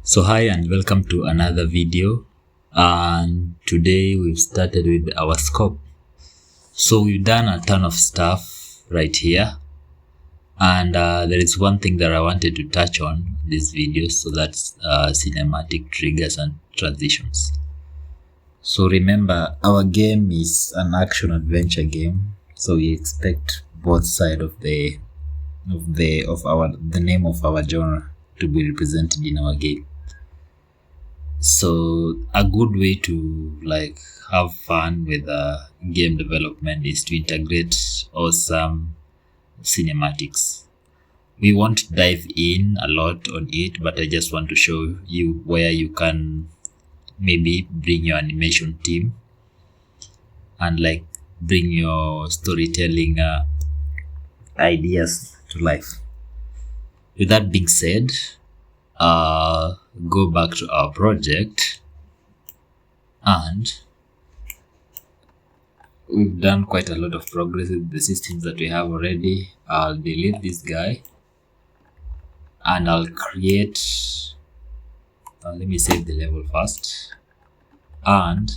So hi and welcome to another video, and today we've started with our scope. So we've done a ton of stuff right here, and there is one thing that I wanted to touch on this video, so that's cinematic triggers and transitions. So remember, our game is an action adventure game, so we expect both sides of the name of our genre to be represented in our game. So a good way to have fun with game development is to integrate awesome cinematics. We won't dive in a lot on it, but I just want to show you where you can maybe bring your animation team and bring your storytelling ideas to life. With that being said, go back to our project, and we've done quite a lot of progress with the systems that we have already. I'll delete this guy and I'll create let me save the level first, and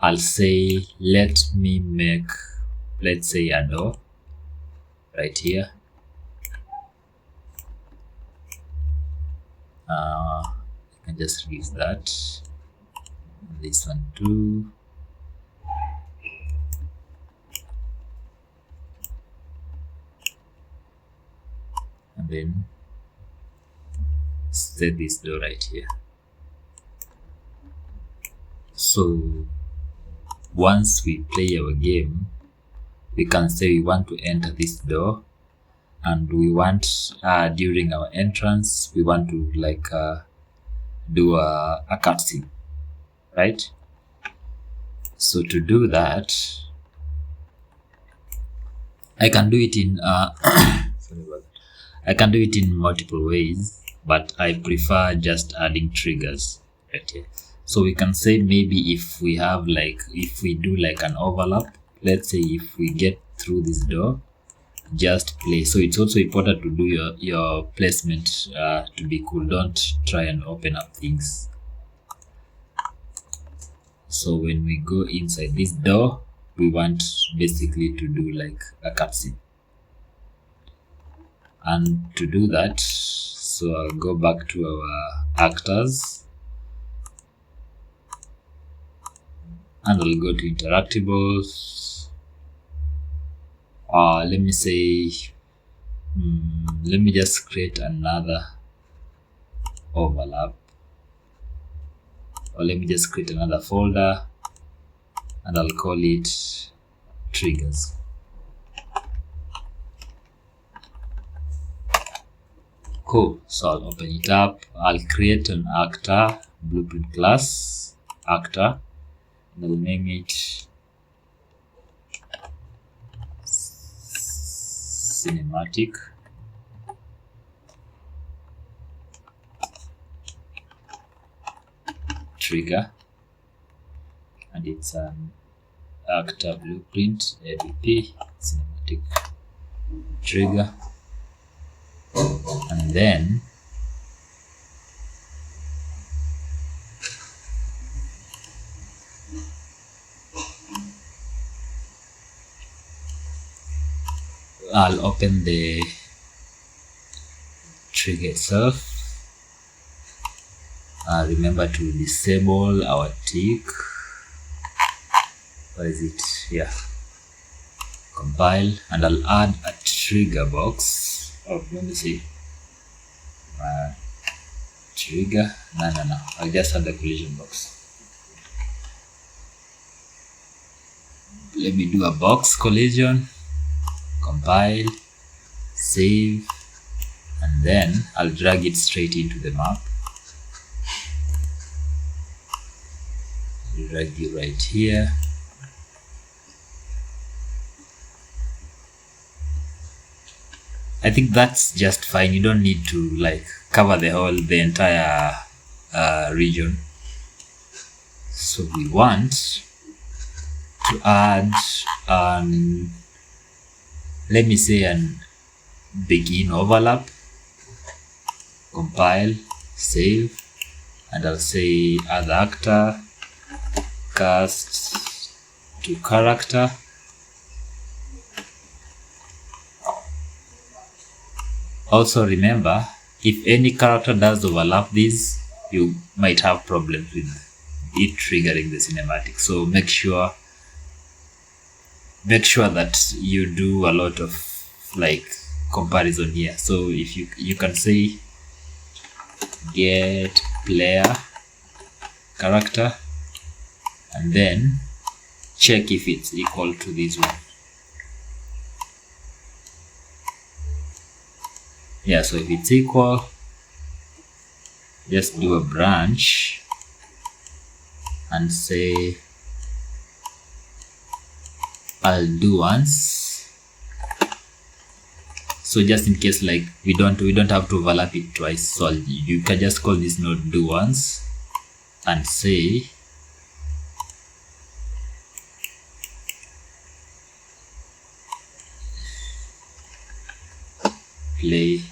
I'll say let me make, let's say, a door right here. I can just use that, this one too, and then set this door right here. So once we play our game, we can say we want to enter this door, and we want during our entrance we want to do a cutscene, right? So to do that, I can do it in sorry about that. I can do it in multiple ways, but I prefer just adding triggers right here. So we can say maybe if we have if we do an overlap, let's say if we get through this door, just play. So it's also important to do your placement to be cool. Don't try and open up things. So when we go inside this door, we want basically to do a cutscene. And to do that, so I'll go back to our actors and I'll go to interactables. Let me say, let me just create another overlap, or let me just create another folder and I'll call it triggers. Cool. So I'll open it up. I'll create an actor blueprint class actor, and I'll name it cinematic trigger, and it's an actor blueprint ABP cinematic trigger. And then I'll open the trigger itself. Remember to disable our tick. Where is it? Yeah. Compile, and I'll add a trigger box. Oh, let me see. Trigger. No. I'll just add the collision box. Let me do a box collision. Compile, save, and then I'll drag it straight into the map. Drag you right here. I think that's just fine. You don't need to cover the entire region. So we want to add let me say an begin overlap. Compile, save, and I'll say add actor, cast to character. Also remember, if any character does overlap these, you might have problems with it triggering the cinematic. So make sure that you do a lot of like comparison here. So if you can say get player character and then check if it's equal to this one. Yeah, so if it's equal, just do a branch and say I'll do once. So just in case like we don't have to overlap it twice, so you can just call this node do once and say play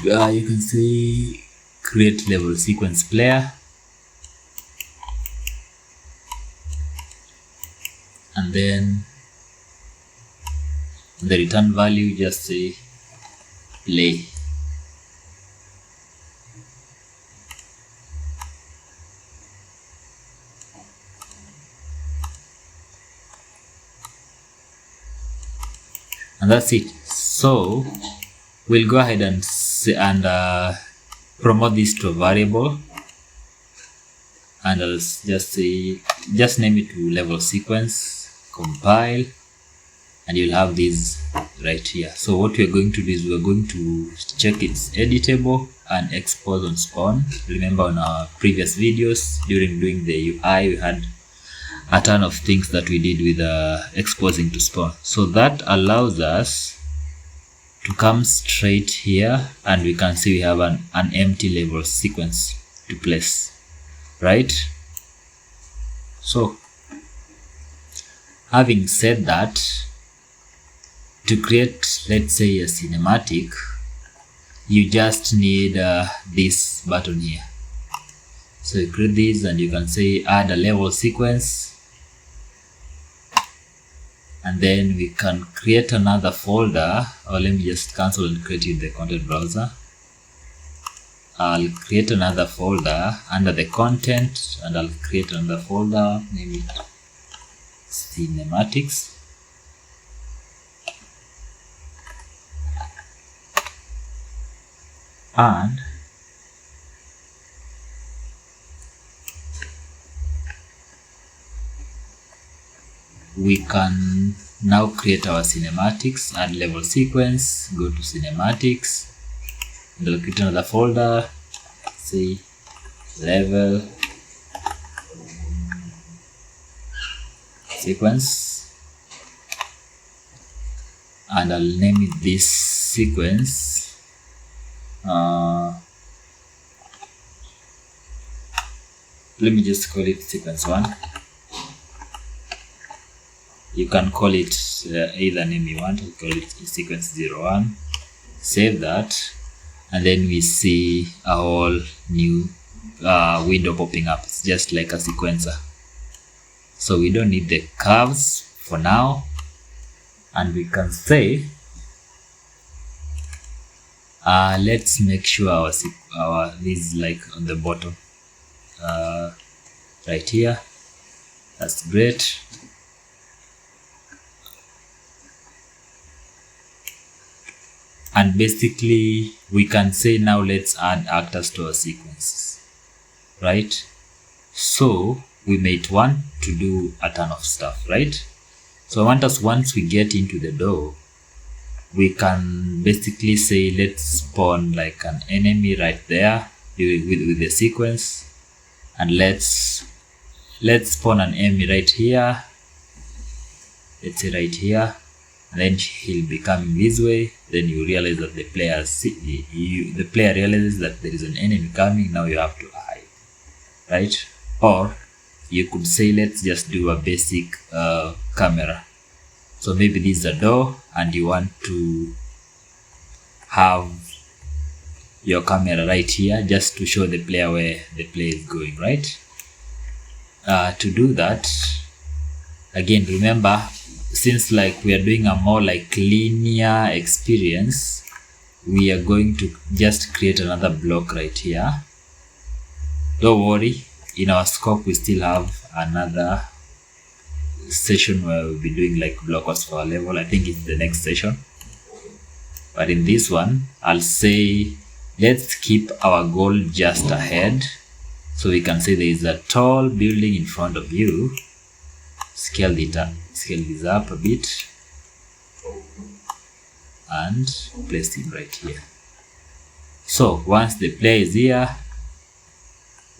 you can say create level sequence player, and then the return value just say play. And that's it. So we'll go ahead and promote this to a variable, and I'll just name it to level sequence, compile, and you'll have these right here. So what we're going to do is we're going to check it's editable and expose on spawn. Remember on our previous videos during doing the UI we had a ton of things that we did with exposing to spawn. So that allows us to come straight here and we can see we have an empty level sequence to place, right? So having said that, to create, let's say, a cinematic, you just need this button here. So you create this and you can say add a level sequence, and then we can create another folder, or let me just cancel and create it in the content browser. I'll create another folder under the content, and I'll create another folder, name it cinematics. And we can now create our cinematics, add level sequence, go to cinematics, and I'll create another folder, say level sequence, and I'll name it this sequence. Let me just call it sequence 1. You can call it either name you want. I'll call it sequence 01. Save that, and then we see a whole new window popping up. It's just like a sequencer. So we don't need the curves for now, and we can say let's make sure our this is like on the bottom right here. That's great. And basically we can say now let's add actors to our sequences, right? So we might want to do a ton of stuff, right? So I want us, once we get into the door, we can basically say let's spawn like an enemy right there with the sequence, and let's spawn an enemy right here, let's say right here, and then he'll be coming this way. Then you realize that the player realizes that there is an enemy coming. Now you have to hide, right? Or you could say let's just do a basic camera. So maybe this is a door and you want to have your camera right here just to show the player where the player is going, right? To do that, again, remember, since like we are doing a more like linear experience, we are going to just create another block right here. Don't worry, in our scope we still have another session where we'll be doing like blockers for our level. I think it's the next session, but in this one I'll say let's keep our goal just ahead, so we can say there is a tall building in front of you. Scale this up a bit and place it right here. So once the player is here,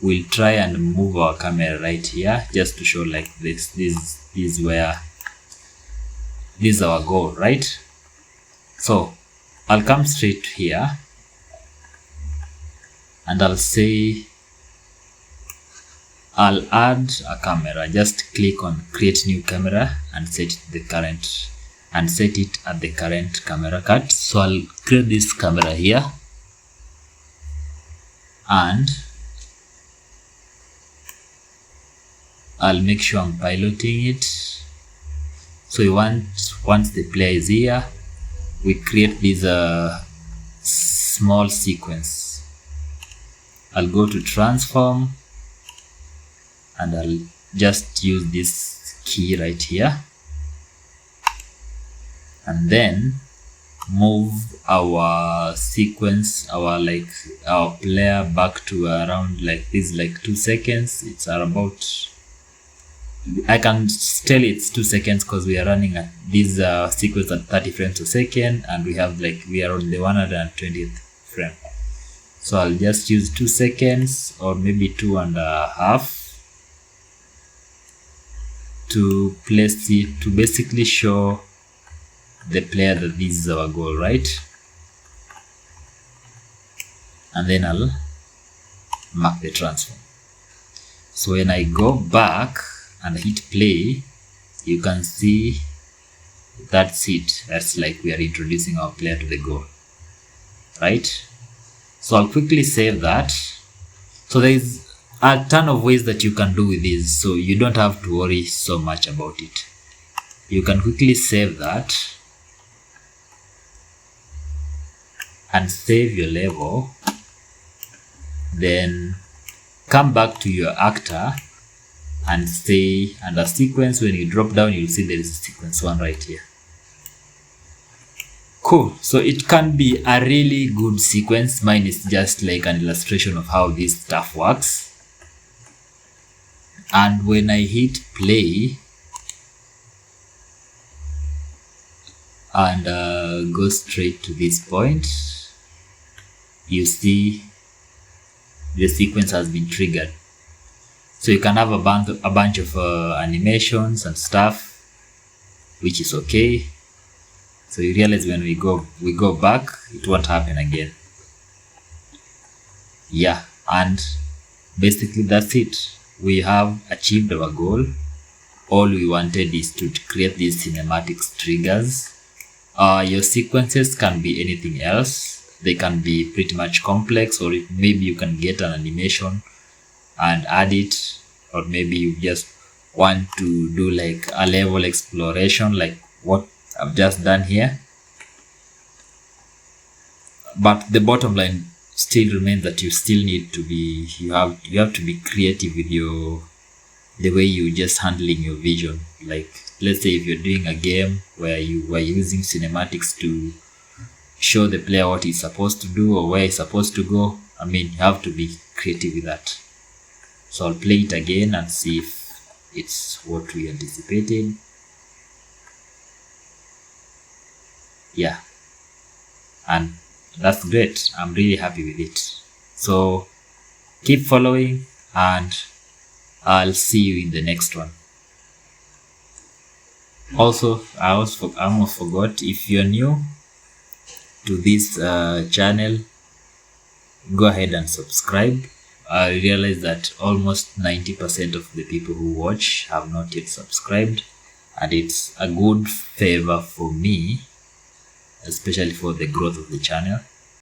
we'll try and move our camera right here just to show like this is where this is our goal, right? So I'll come straight here and I'll say I'll add a camera. Just click on create new camera and set it at the current camera cut. So I'll create this camera here and I'll make sure I'm piloting it. So once the player is here, we create this small sequence. I'll go to transform and I'll just use this key right here and then move our sequence, our player back to around like this, like 2 seconds. It's about, I can tell it's 2 seconds because we are running at this sequence at 30 frames a second and we are on the 120th frame. So I'll just use 2 seconds or maybe 2.5 to place it, to basically show the player that this is our goal, right? And then I'll mark the transform. So when I go back and hit play, you can see that's it. That's like we are introducing our player to the goal, right? So I'll quickly save that. So there is a ton of ways that you can do with this, so you don't have to worry so much about it. You can quickly save that and save your level, then come back to your actor and say under sequence, when you drop down you'll see there is a sequence 1 right here. Cool. So it can be a really good sequence. Mine is just like an illustration of how this stuff works. And when I hit play and go straight to this point, you see the sequence has been triggered. So you can have a bunch of animations and stuff, which is okay. So you realize when we go back, it won't happen again. Yeah, and basically that's it. We have achieved our goal. All we wanted is to create these cinematics triggers. Your sequences can be anything else. They can be pretty much complex, or maybe you can get an animation and add it, or maybe you just want to do like a level exploration like what I've just done here. But the bottom line still remains that you still need to be, you have to be creative with the way you just handling your vision. Like let's say if you're doing a game where you were using cinematics to show the player what he's supposed to do or where he's supposed to go, I mean, you have to be creative with that. So I'll play it again and see if it's what we anticipated. Yeah, and that's great. I'm really happy with it. So keep following and I'll see you in the next one. Also, I almost forgot, if you're new to this channel, go ahead and subscribe. I realize that almost 90% of the people who watch have not yet subscribed. and it's a good favor for me, especially for the growth of the channel.